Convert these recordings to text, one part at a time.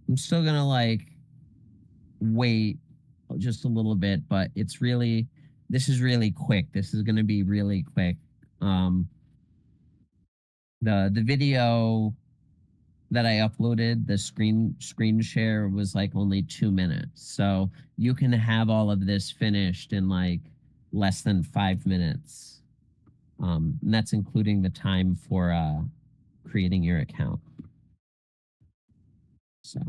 I'm still gonna like wait just a little bit, but this is really quick. This is gonna be really quick. Um, the video that I uploaded, the screen share was like only 2 minutes. So you can have all of this finished in like less than 5 minutes. And that's including the time for creating your account. So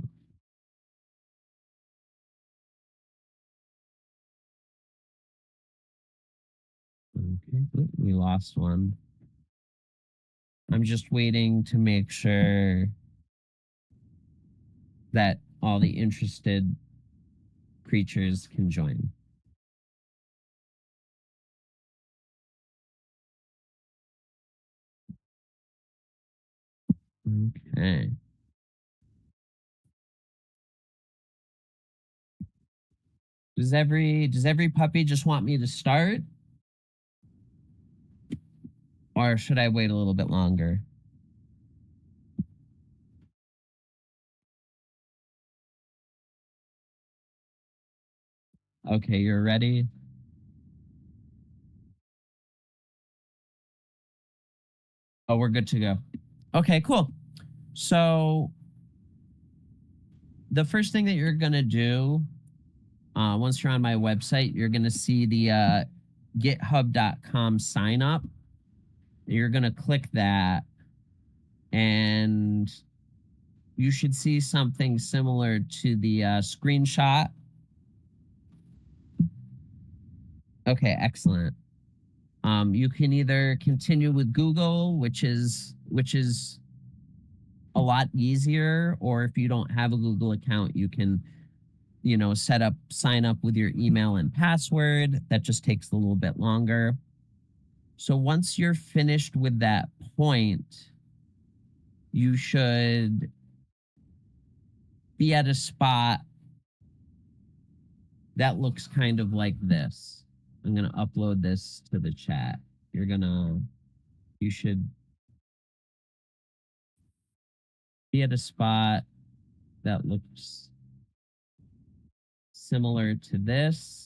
okay, we lost one. I'm just waiting to make sure that all the interested creatures can join. Okay. Does every puppy just want me to start? Or should I wait a little bit longer? Okay, you're ready? Oh, we're good to go. Okay, cool. So the first thing that you're gonna do, once you're on my website, you're gonna see the github.com sign up. You're gonna click that, and you should see something similar to the screenshot. Okay, excellent. You can either continue with Google, which is a lot easier, or if you don't have a Google account, you can sign up with your email and password. That just takes a little bit longer. So once you're finished with that point, you should be at a spot that looks kind of like this. I'm going to upload this to the chat. You should be at a spot that looks similar to this.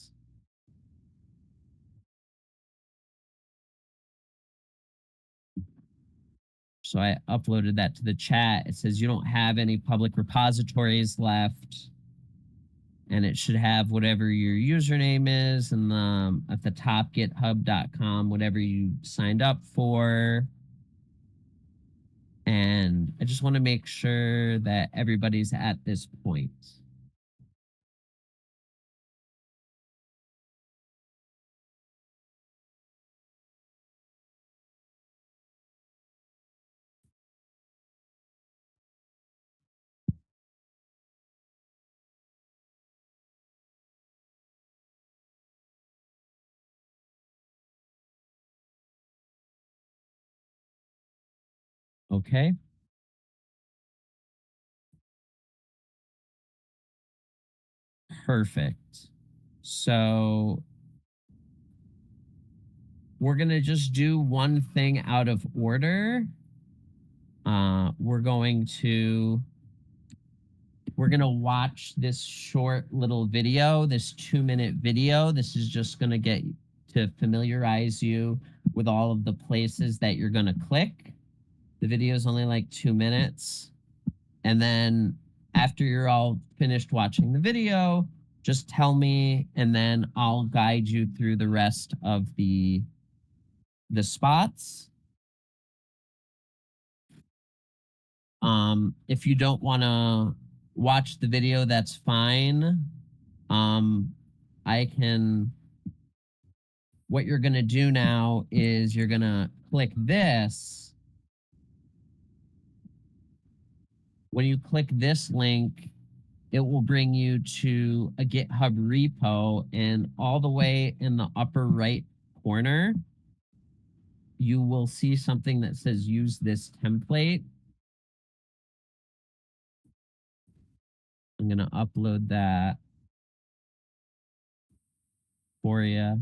So I uploaded that to the chat. It says you don't have any public repositories left, and it should have whatever your username is, and at the top github.com, whatever you signed up for. And I just want to make sure that everybody's at this point. Okay, perfect. So we're going to just do one thing out of order. We're going to watch this short little video, this 2 minute video. This is just going to get to familiarize you with all of the places that you're going to click. The video is only like 2 minutes. And then after you're all finished watching the video, just tell me, and then I'll guide you through the rest of the spots. If you don't want to watch the video, that's fine. Um, I can. What you're going to do now is you're going to click this. When you click this link, it will bring you to a GitHub repo, and all the way in the upper right corner, you will see something that says use this template. I'm going to upload that for you.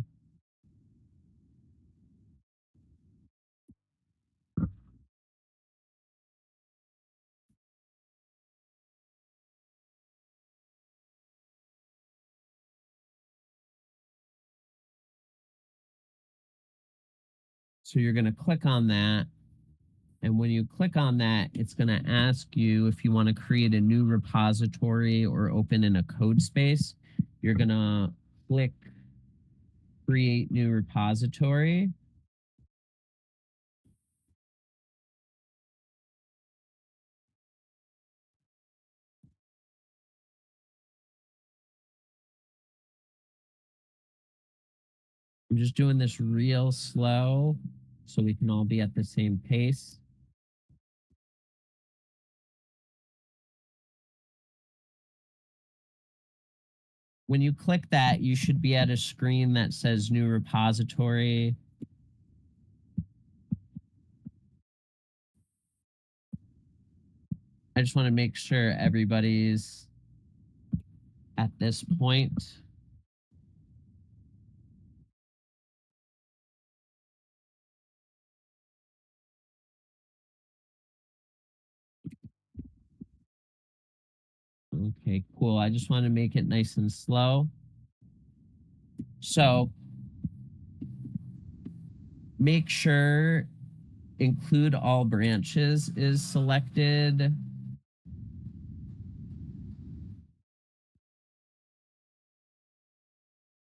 So you're going to click on that. And when you click on that, it's going to ask you if you want to create a new repository or open in a code space. You're going to click create new repository. I'm just doing this real slow so we can all be at the same pace. When you click that, you should be at a screen that says new repository. I just want to make sure everybody's at this point. Okay, cool. I just want to make it nice and slow. So make sure include all branches is selected.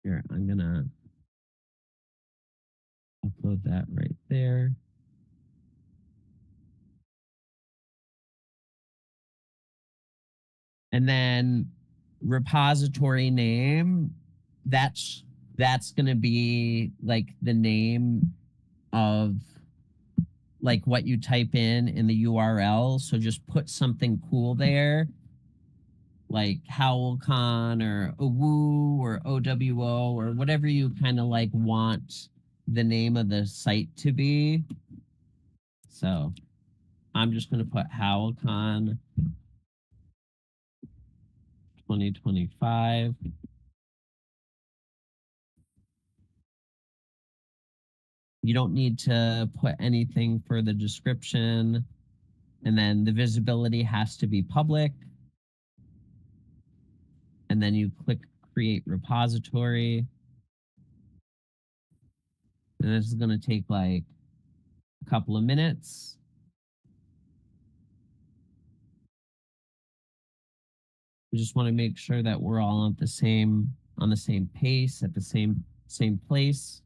Here, I'm gonna upload that right there. And then repository name, that's going to be like the name of like what you type in the URL. So just put something cool there, like HowlCon or OWO or OWO or whatever you kind of like want the name of the site to be. So I'm just going to put HowlCon 2025. You don't need to put anything for the description. And then the visibility has to be public. And then you click create repository. And this is going to take like a couple of minutes. We just want to make sure that we're all on the same pace at the same place.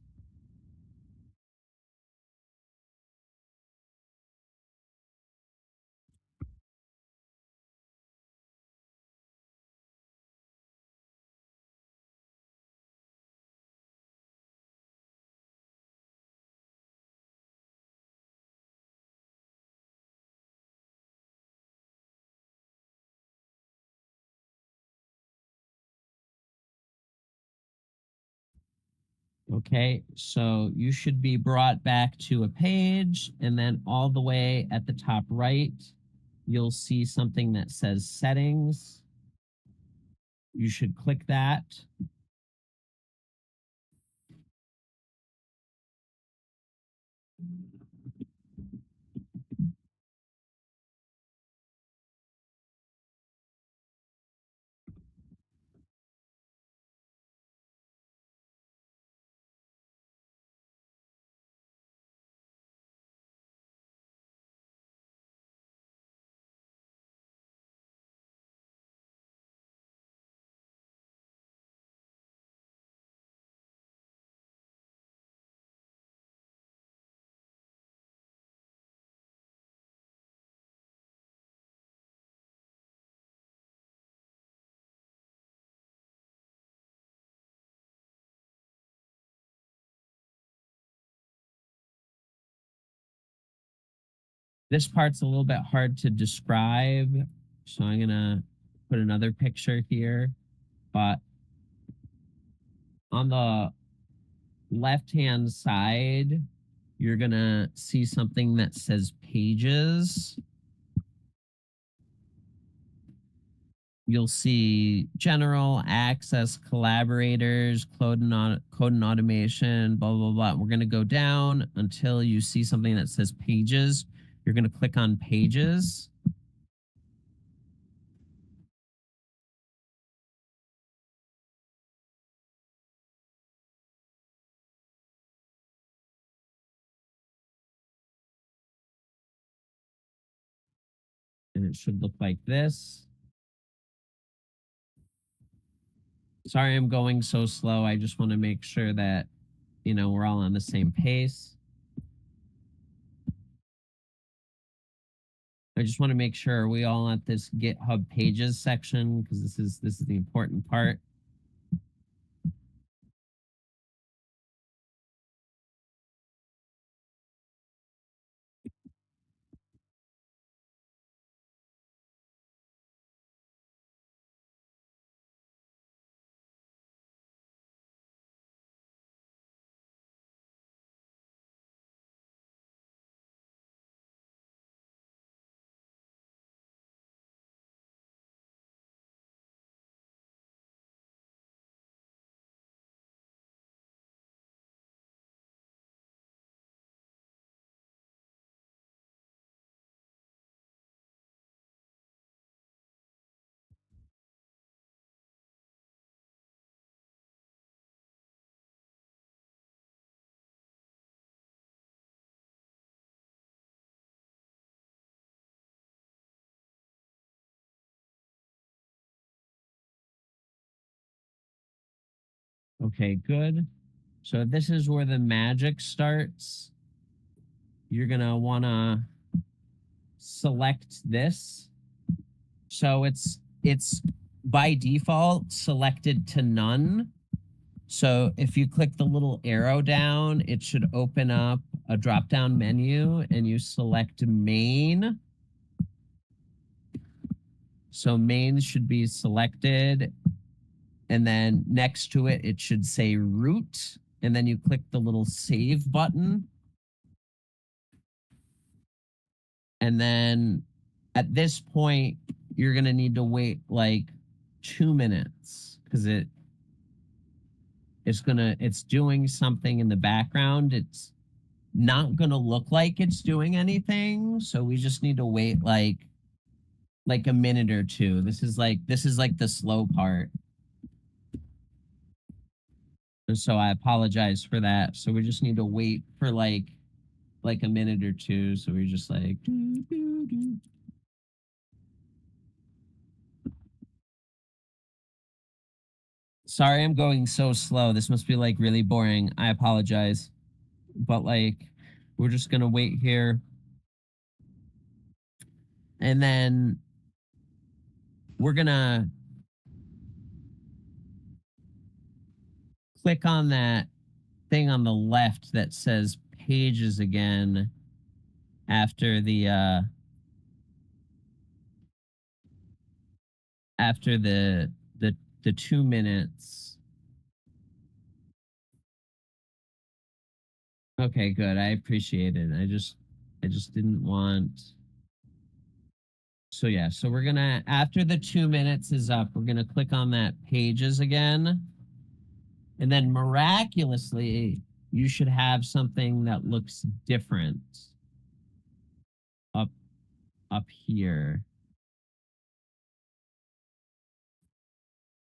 Okay, so you should be brought back to a page, and then all the way at the top right, you'll see something that says settings. You should click that. This part's a little bit hard to describe, so I'm gonna put another picture here. But on the left-hand side, you're gonna see something that says pages. You'll see general access, collaborators, code and automation, blah, blah, blah. We're gonna go down until you see something that says pages. You're gonna click on pages. and it should look like this. Sorry, I'm going so slow. I just want to make sure that, we're all on the same pace. I just want to make sure we all at this GitHub pages section because this is the important part. Okay, good. So this is where the magic starts. You're going to want to select this. So it's by default selected to none. So if you click the little arrow down, it should open up a drop-down menu and you select main. So main should be selected. And then next to it, it should say root. And then you click the little save button. And then at this point, you're going to need to wait like 2 minutes because it's doing something in the background. It's not going to look like it's doing anything. So we just need to wait like a minute or two. This is like the slow part. So I apologize for that. So we just need to wait for like a minute or two. So we're just like doo, doo, doo. Sorry, I'm going so slow. This must be like really boring. I apologize. But like we're just gonna wait here. And then we're gonna click on that thing on the left that says pages again after the 2 minutes. Okay, good. I appreciate it. I just didn't want. So yeah, so we're gonna after the 2 minutes is up, we're gonna click on that pages again. And then miraculously, you should have something that looks different up up here.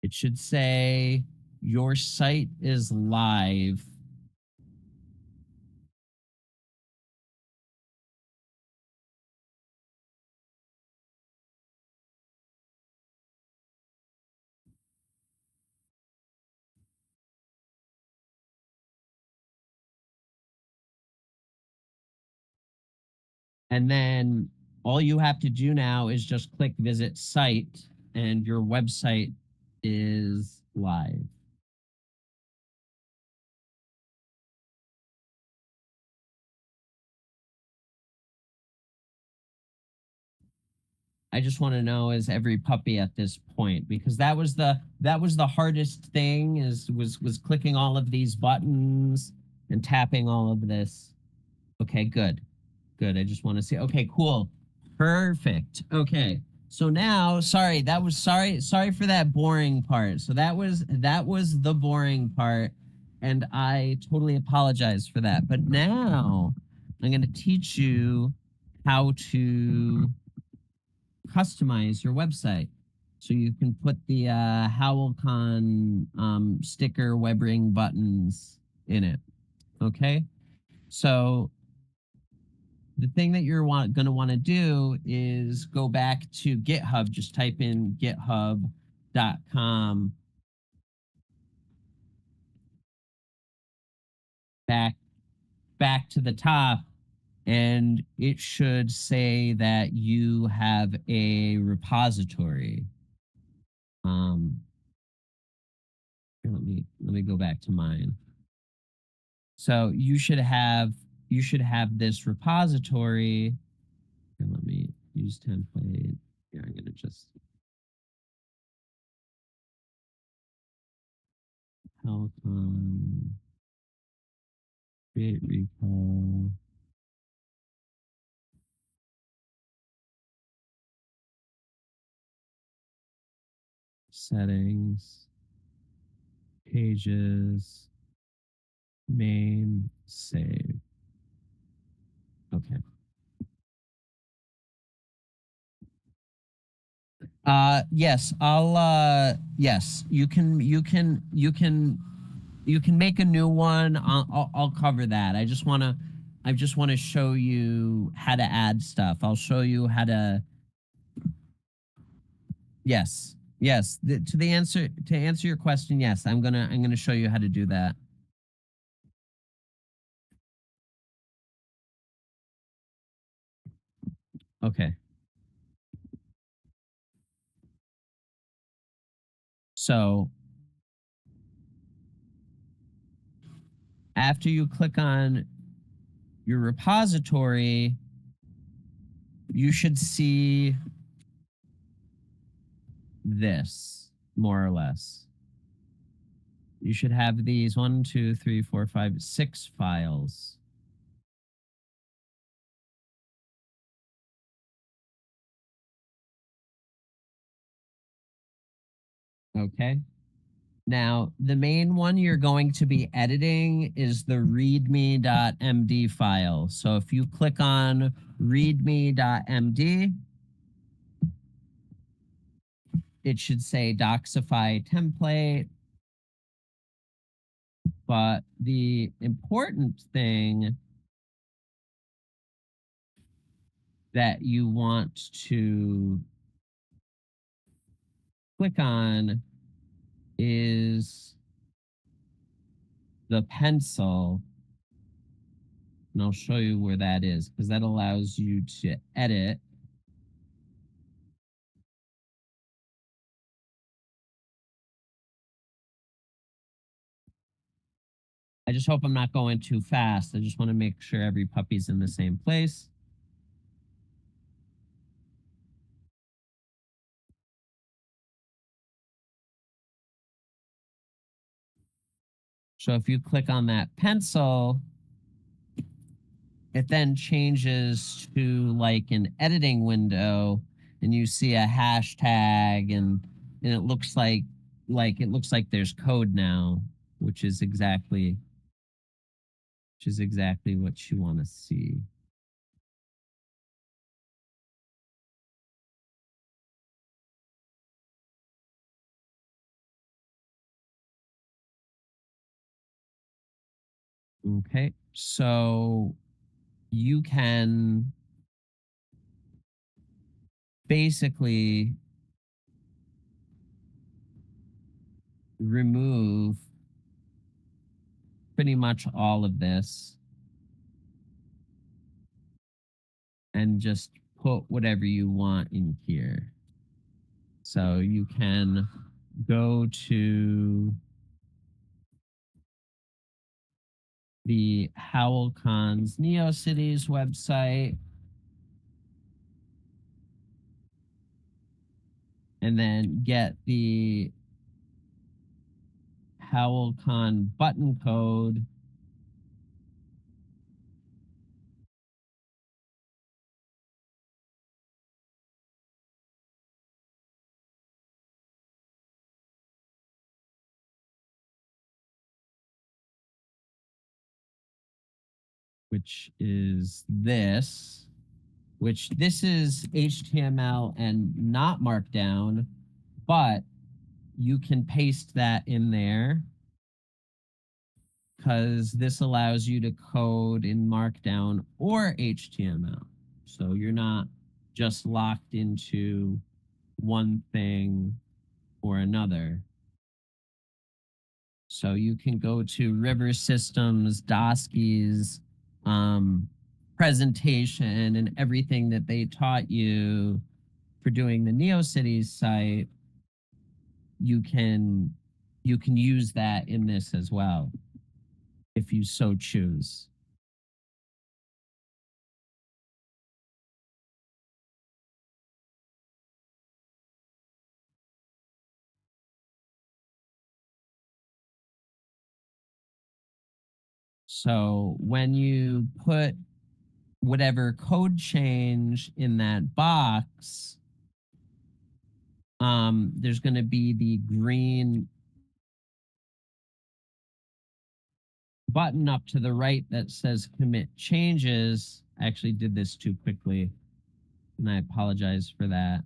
It should say your site is live. And then all you have to do now is just click visit site and your website is live. I just want to know is every puppy at this point because that was the hardest thing was clicking all of these buttons and tapping all of this. Okay, good. Good. I just want to see. Okay, cool. Perfect. Okay. So now, sorry for that boring part. So that was the boring part and I totally apologize for that. But now I'm going to teach you how to customize your website. So you can put the HowlCon sticker web ring buttons in it. Okay. So the thing that you're going to want to do is go back to GitHub. Just type in github.com back back to the top, and it should say that you have a repository. Let me go back to mine. So you should have this repository. And let me use template. Here, I'm gonna just Helcom create repo. Settings, pages, main, save. Okay. Yes, yes, you can make a new one. I'll cover that. I just want to show you how to add stuff. I'll show you how to. Yes, yes. To answer your question, yes, I'm gonna show you how to do that. Okay. So after you click on your repository, you should see this, more or less. You should have these 1, 2, 3, 4, 5, 6 files. Okay. Now, the main one you're going to be editing is the readme.md file. So if you click on readme.md, it should say Docsify template. But the important thing that you want to click on is the pencil. And I'll show you where that is, because that allows you to edit. I just hope I'm not going too fast. I just want to make sure every puppy's in the same place. So if you click on that pencil, it then changes to like an editing window, and you see a hashtag, and it looks like there's code now, which is exactly what you want to see. Okay, so you can basically remove pretty much all of this and just put whatever you want in here. So you can go to the HowlCons NeoCities website, and then get the HowlCon button code. Which is this, which this is HTML and not Markdown, but you can paste that in there. because this allows you to code in Markdown or HTML. So you're not just locked into one thing or another. So you can go to River Systems, Dosky's presentation, and everything that they taught you for doing the NeoCities site. You can use that in this as well, if you so choose. So when you put whatever code change in that box, there's going to be the green button up to the right that says commit changes. I actually did this too quickly, and I apologize for that.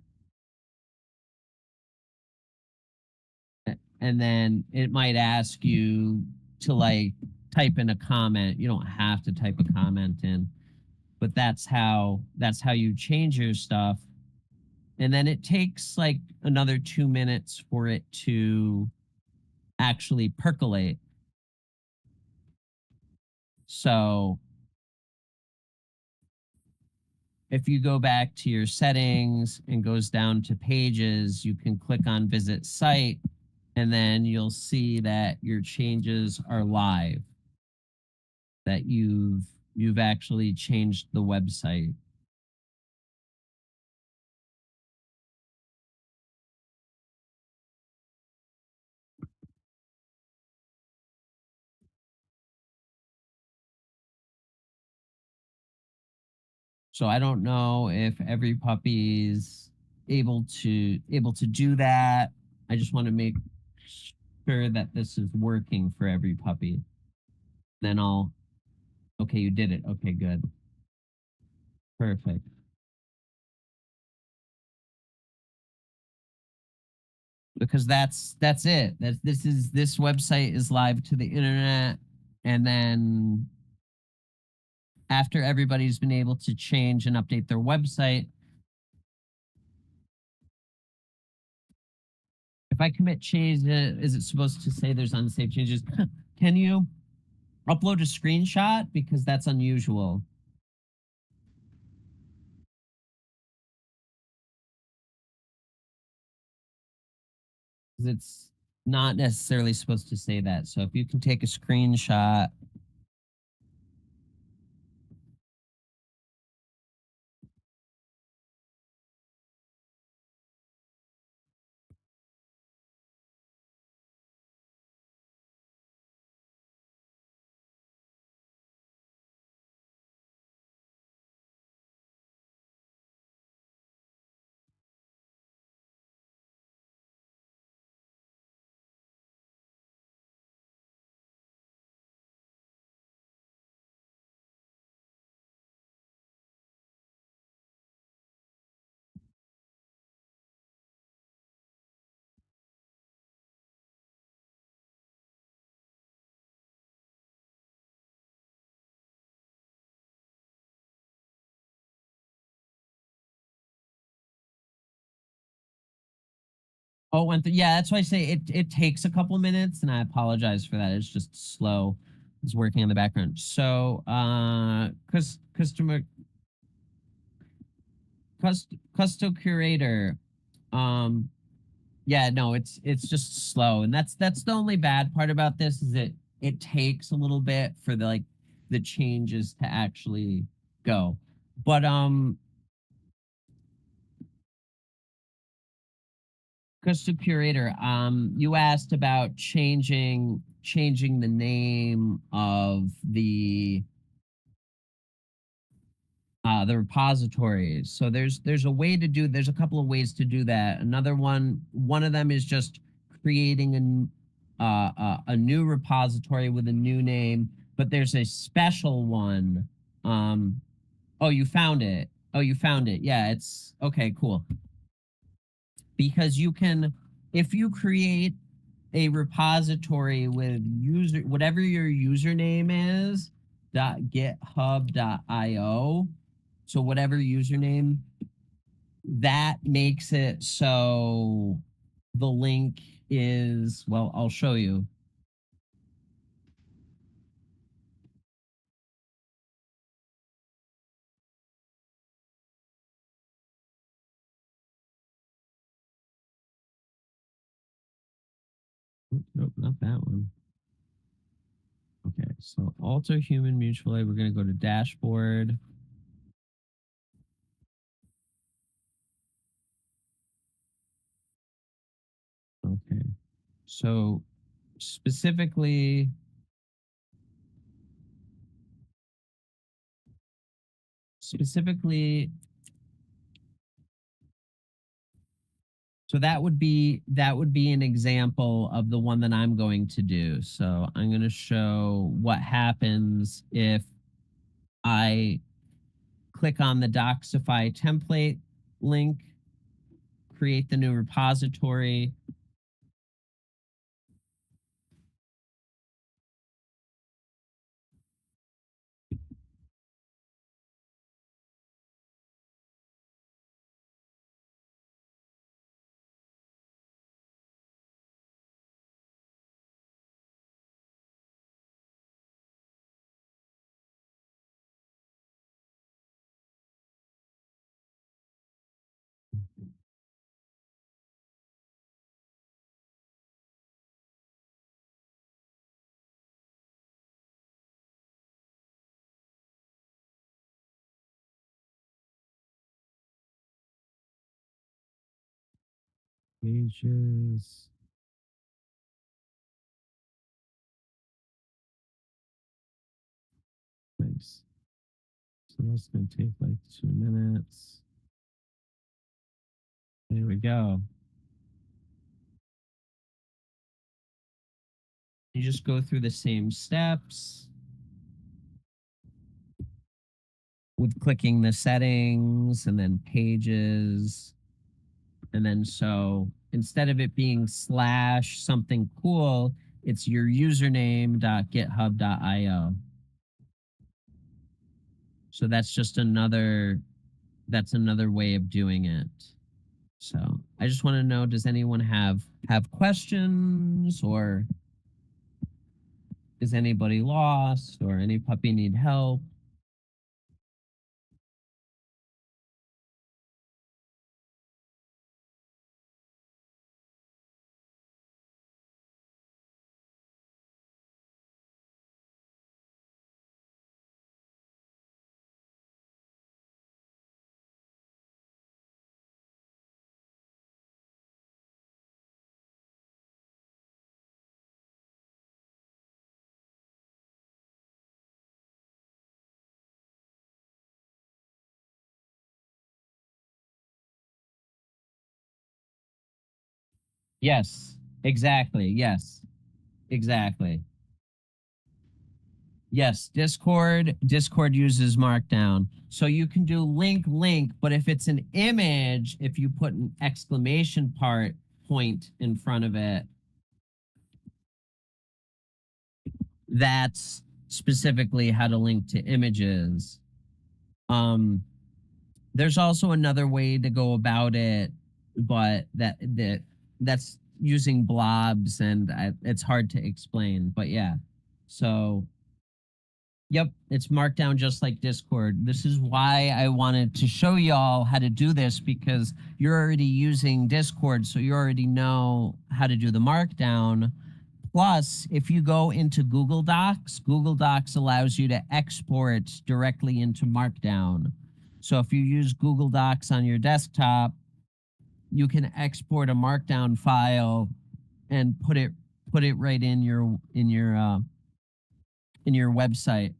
And then it might ask you to like type in a comment. You don't have to type a comment in, but that's how you change your stuff. And then it takes like another 2 minutes for it to actually percolate. So if you go back to your settings and goes down to pages, you can click on visit site, and then you'll see that your changes are live, that you've actually changed the website. So I don't know if every puppy's able to do that. I just want to make sure that this is working for every puppy. Then I'll okay, you did it. Okay, good. Perfect. Because that's it. This website is live to the internet, and then after everybody's been able to change and update their website, if I commit change, is it supposed to say there's unsafe changes? Can you upload a screenshot? Because that's unusual. 'Cause it's not necessarily supposed to say that. So if you can take a screenshot. Oh, it went through. Yeah, that's why I say it takes a couple minutes, and I apologize for that. It's just slow. It's working in the background. So, custo curator. Um, yeah, no, it's just slow, and that's the only bad part about this is it takes a little bit for the changes to actually go. But Crystal Curator, you asked about changing the name of the repositories. So there's a couple of ways to do that. One of them is just creating a new repository with a new name, but there's a special one. Um, oh, you found it. Oh, you found it. Yeah, it's okay, cool. Because you can, if you create a repository with whatever your username is .github.io. So whatever username, that makes it so the link is, well, I'll show you. Nope, not that one. Okay, so alter human mutual aid. We're going to go to dashboard. Okay, so specifically, specifically, so that would be an example of the one that I'm going to do. So I'm going to show what happens if I click on the Docsify template link, create the new repository. Pages. Nice. So that's going to take like 2 minutes. There we go. You just go through the same steps with clicking the settings and then pages. And then so instead of it being slash something cool, it's your username.github.io. So that's another way of doing it. So I just want to know, does anyone have questions, or is anybody lost, or any puppy need help? Yes, exactly. Yes, exactly. Yes, Discord uses Markdown. So you can do link, but if it's an image, if you put an exclamation point in front of it, that's specifically how to link to images. Um, there's also another way to go about it, but that's using blobs, and it's hard to explain. But yeah, so yep, it's Markdown just like Discord. This is why I wanted to show y'all how to do this, because you're already using Discord, so you already know how to do the Markdown. Plus, if you go into Google Docs allows you to export directly into Markdown. So if you use Google Docs on your desktop, you can export a Markdown file and put it right in your website.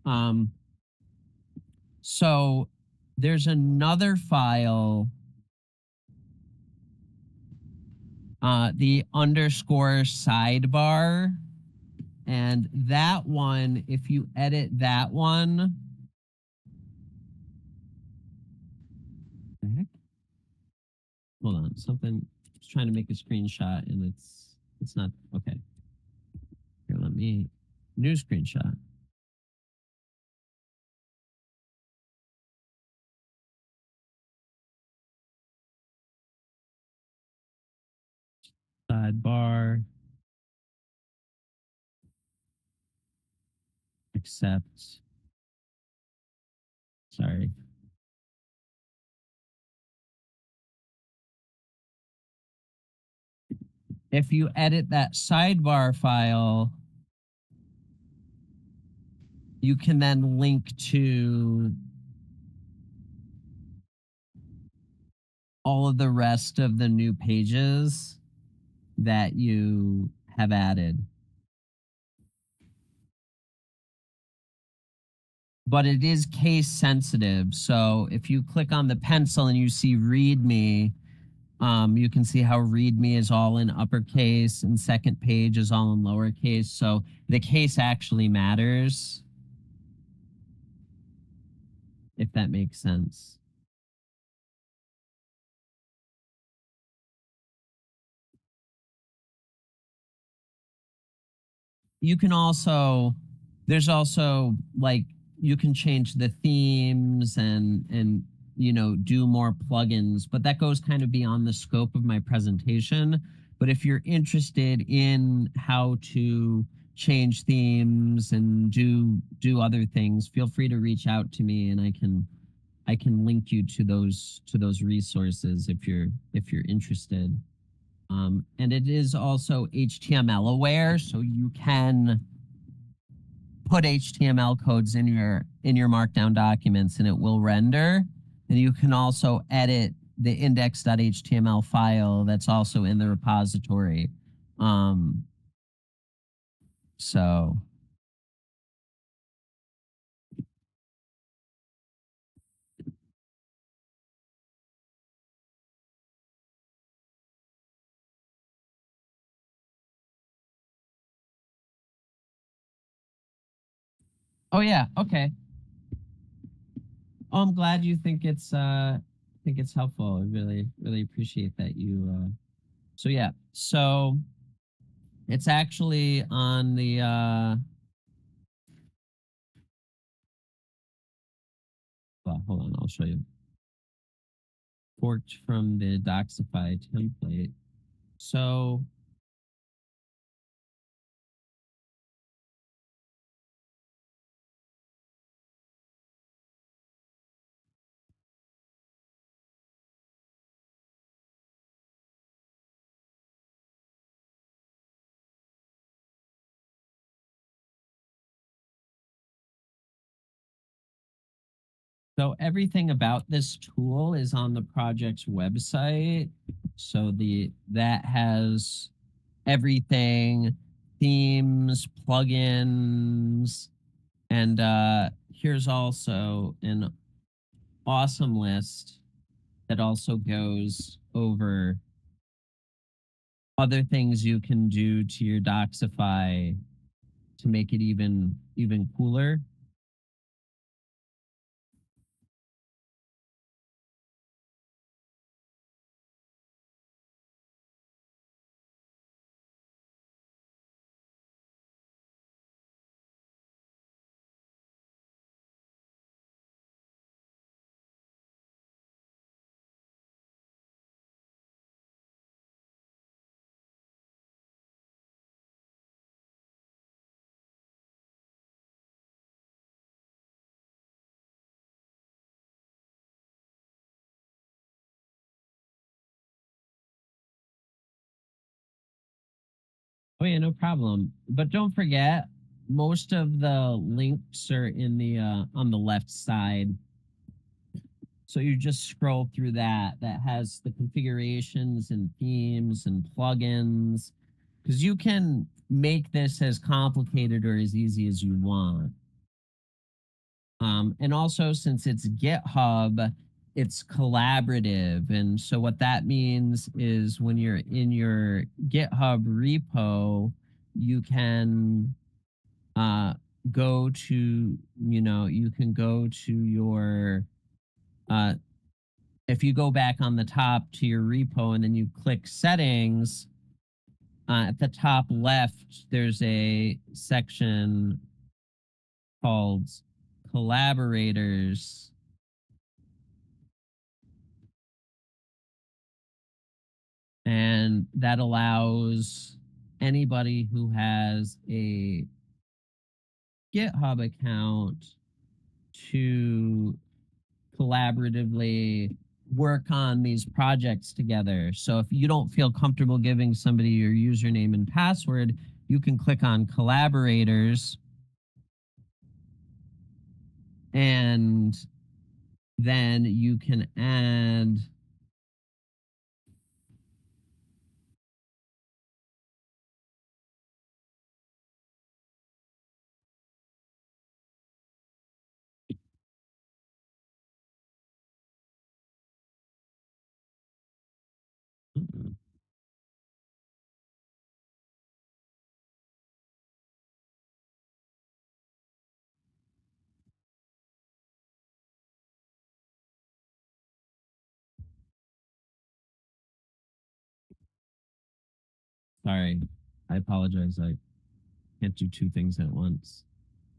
Um, so there's another file, the underscore sidebar, and that one, if you edit that one, the heck? Hold on, something was trying to make a screenshot and it's not okay. Here, let me new screenshot. Sidebar. Accept. Sorry. If you edit that sidebar file, you can then link to all of the rest of the new pages that you have added. But it is case sensitive. So if you click on the pencil and you see README, you can see how README is all in uppercase and second page is all in lowercase. So the case actually matters, if that makes sense. You can also, there's also like, you can change the themes and do more plugins, but that goes kind of beyond the scope of my presentation. But if you're interested in how to change themes and do other things, feel free to reach out to me and I can link you to those resources if you're interested. And it is also HTML aware, so you can put HTML codes in your Markdown documents, and it will render. And you can also edit the index.html file that's also in the repository. So oh yeah, okay. Oh, I'm glad you think it's helpful. I really appreciate that you so yeah. So it's actually on the well, hold on, I'll show you. Forked from the Doxify template. So So everything about this tool is on the project's website. So the that has everything, themes, plugins, and here's also an awesome list that also goes over other things you can do to your Doxify to make it even cooler. Oh yeah, no problem. But don't forget, most of the links are in the on the left side. So you just scroll through that. That has the configurations and themes and plugins. Because you can make this as complicated or as easy as you want. And also, since it's GitHub, it's collaborative. And so, what that means is when you're in your GitHub repo, you can go to, you can go to your uh, if you go back on the top to your repo and then you click settings, at the top left, there's a section called collaborators. And that allows anybody who has a GitHub account to collaboratively work on these projects together. So if you don't feel comfortable giving somebody your username and password, you can click on collaborators and then you can add sorry, I apologize. I can't do two things at once.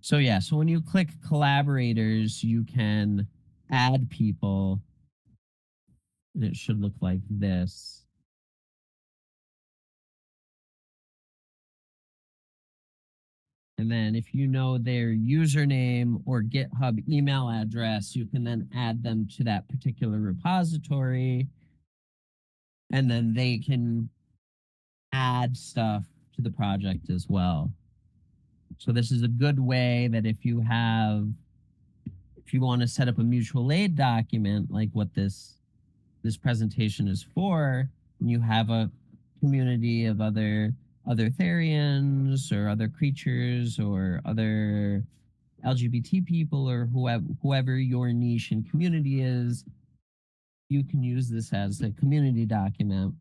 So yeah, so when you click collaborators, you can add people and it should look like this. And then if you know their username or GitHub email address, you can then add them to that particular repository and then they can add stuff to the project as well. So this is a good way that if you want to set up a mutual aid document like what this presentation is for, and you have a community of other Therians or other creatures or other LGBT people or whoever your niche and community is, you can use this as a community document.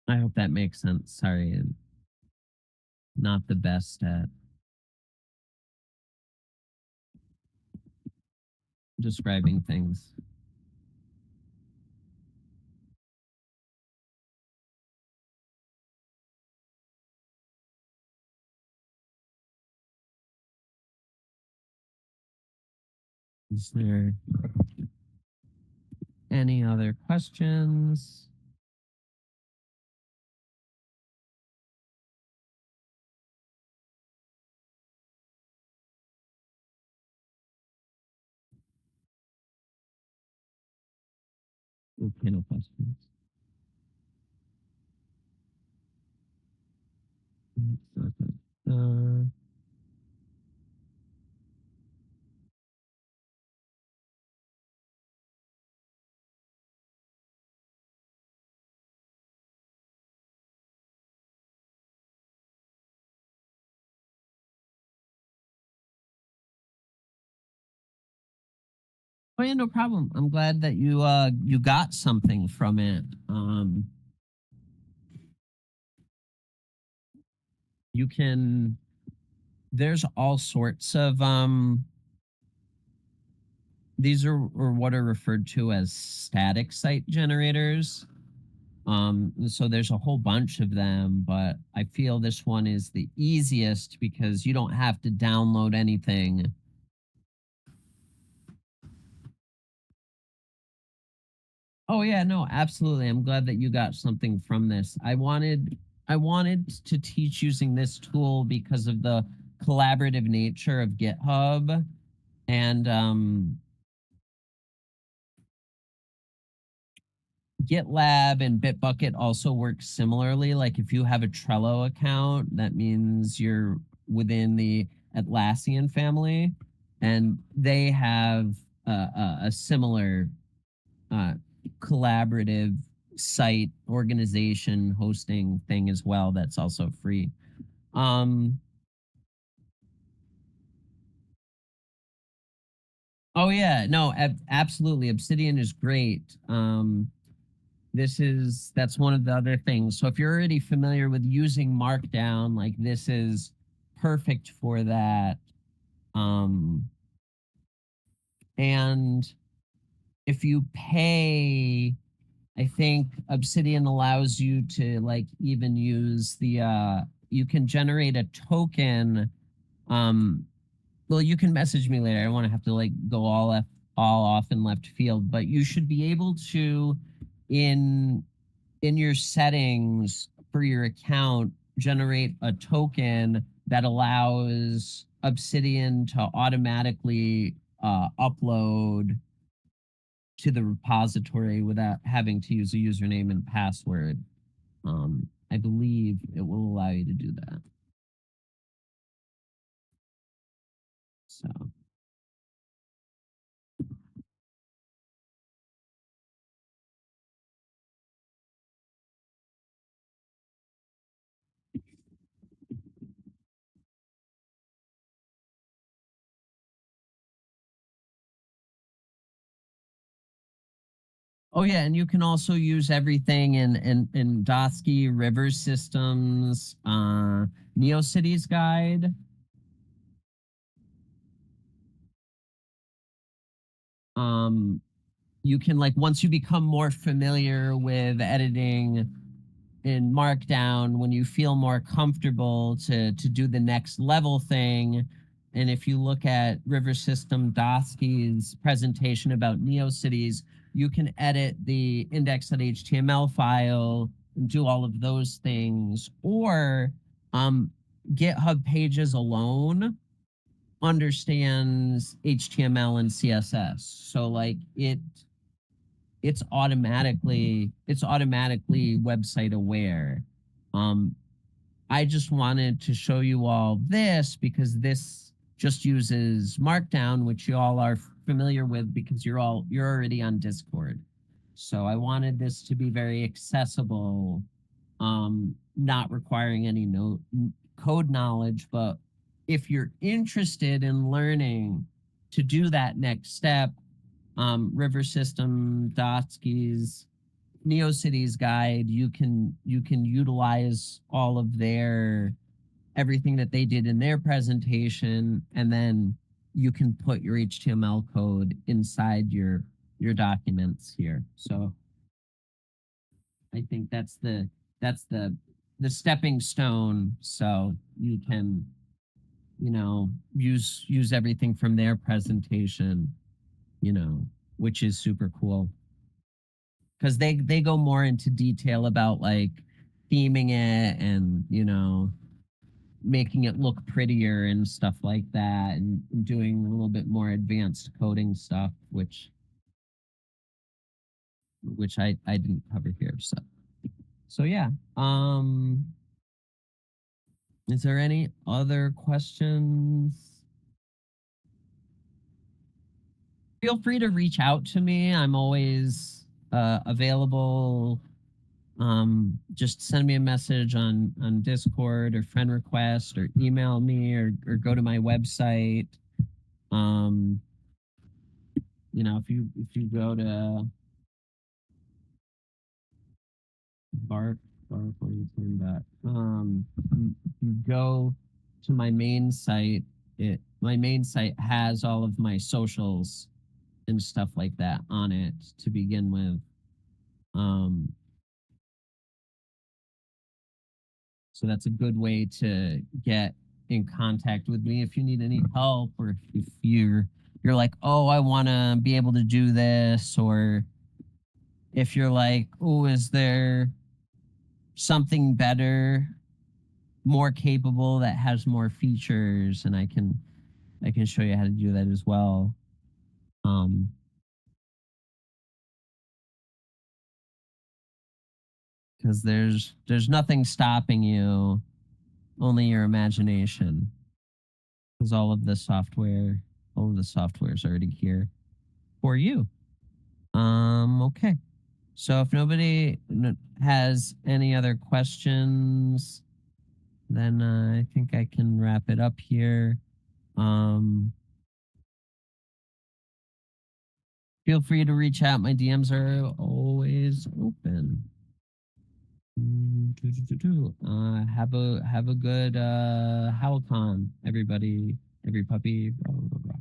I hope that makes sense. Sorry, I'm not the best at describing things. Is there any other questions? Okay, no questions. Uh, oh yeah, no problem. I'm glad that you got something from it. You can there's all sorts of these are what are referred to as static site generators. So there's a whole bunch of them, but I feel this one is the easiest because you don't have to download anything. Oh yeah, no, absolutely. I'm glad that you got something from this. I wanted to teach using this tool because of the collaborative nature of GitHub and GitLab and Bitbucket also work similarly. Like if you have a Trello account, that means you're within the Atlassian family, and they have a similar uh, collaborative site organization hosting thing as well. That's also free. Um, oh yeah, no, absolutely. Obsidian is great. That's one of the other things. So if you're already familiar with using Markdown, like this is perfect for that. Um, And if you pay, I think Obsidian allows you to like even use the you can generate a token. Um well, you can message me later. I don't want to have to like go all off in left field, but you should be able to in in your settings for your account generate a token that allows Obsidian to automatically upload to the repository without having to use a username and password. I believe it will allow you to do that. So, oh yeah, and you can also use everything in Dosky River Systems, NeoCities Guide. Um, you can like once you become more familiar with editing in Markdown, when you feel more comfortable to do the next level thing. And if you look at River System Dosky's presentation about NeoCities, you can edit the index.html file and do all of those things. Or GitHub Pages alone understands HTML and CSS. So like it's automatically website aware. Um, I just wanted to show you all this because this just uses Markdown, which you all are familiar with because you're already on Discord. So I wanted this to be very accessible, not requiring any code knowledge, but if you're interested in learning to do that next step, River System, Dotsky's, NeoCities Guide, you can utilize all of their everything that they did in their presentation, and then you can put your HTML code inside your documents here. So I think that's the stepping stone. So you can use everything from their presentation, you know, which is super cool because they go more into detail about like theming it and making it look prettier and stuff like that, and doing a little bit more advanced coding stuff, which I didn't cover here. So yeah. Is there any other questions? Feel free to reach out to me. I'm always available. Just send me a message on Discord or friend request, or email me, or go to my website. Um, if you go to bark bark what are you talking about? You go to my main site. My main site has all of my socials and stuff like that on it to begin with. Um, so that's a good way to get in contact with me if you need any help, or if you're like, oh, I want to be able to do this, or if you're like, oh, is there something better, more capable, that has more features, and I can show you how to do that as well. Um, because there's nothing stopping you, only your imagination. Because all of the software is already here for you. Okay. So if nobody has any other questions, then I think I can wrap it up here. Um, Feel free to reach out. My DMs are always open. Have a good HowlCon, everybody, every puppy. Blah, blah, blah.